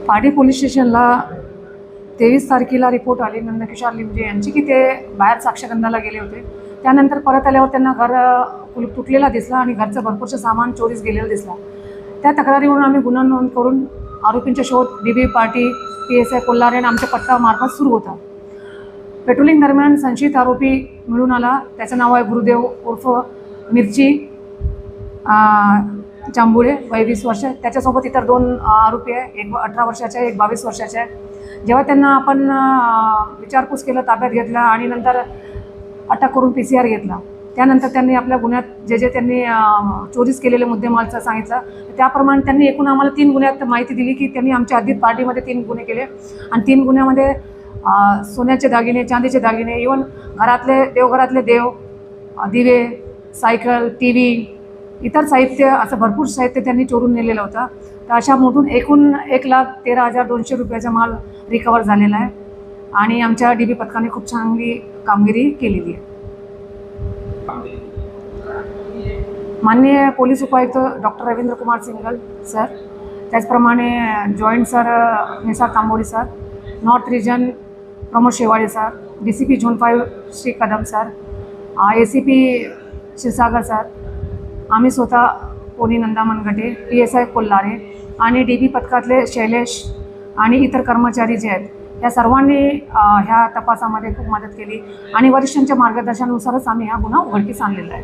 पाटी पोलीस स्टेशनला 23 तारखेला रिपोर्ट आली नंदकिशोर लिमजे यांची की ते बाहेर साक्षगंधाला गेले होते. त्यानंतर परत आल्यावर त्यांना घर कुलूप तुटलेला दिसला आणि घरचं भरपूरचं सामान चोरीस गेलेलं दिसला. त्या तक्रारीवरून आम्ही गुन्हा नोंद करून आरोपींचा शोध DB पाटी, PSI कोल्हारे आणि आमच्या पथकामार्फत सुरू होता. पेट्रोलिंग दरम्यान संशयित आरोपी मिळून आला. त्याचं नाव आहे गुरुदेव उर्फ मिरची जांभुळे, वय 20 वर्ष. त्याच्यासोबत इतर 2 आरोपी आहे, एक 18 वर्षाचा आहे, एक 22 वर्षाचा आहे. जेव्हा त्यांना आपण विचारपूस केलं, ताब्यात घेतला आणि नंतर अटक करून PCR घेतला. त्यानंतर त्यांनी आपल्या गुन्ह्यात जे त्यांनी चोरीस केलेले मुद्देमालचं सांगितलं. त्याप्रमाणे त्यांनी एकूण आम्हाला 3 गुन्ह्यात माहिती दिली की त्यांनी आमच्या हद्दीत पार्टीमध्ये 3 गुन्हे केले आणि 3 गुन्ह्यामध्ये सोन्याचे दागिने, चांदीचे दागिने, इवन घरातले देवघरातले देव, दिवे, सायकल, TV, इतर साहित्य, असं भरपूर साहित्य त्यांनी चोरून नेलेलं होतं. तर अशा मोठून एकूण 1,13,200 रुपयाचा माल रिकवर झालेला आहे आणि आमच्या DB पथकाने खूप चांगली कामगिरी केलेली आहे. माननीय पोलीस उपायुक्त डॉक्टर रवींद्र कुमार सिंगल सर, त्याचप्रमाणे joint sir Nisar Tamboli sir, north region Pramod Shewale sir, DCP zone 5 Shri Kadam sir, ACP Kshirsagar sir, आम्ही स्वतः पोनी नंदा मनगटे, PSI कोल्हारे आणि DB पथकातले शैलेश आणि इतर कर्मचारी जे आहेत, या सर्वांनी ह्या तपासामध्ये खूप मदत केली आणि वरिष्ठांच्या मार्गदर्शनानुसारच आम्ही हा गुन्हा उघडकीस आणलेला आहे.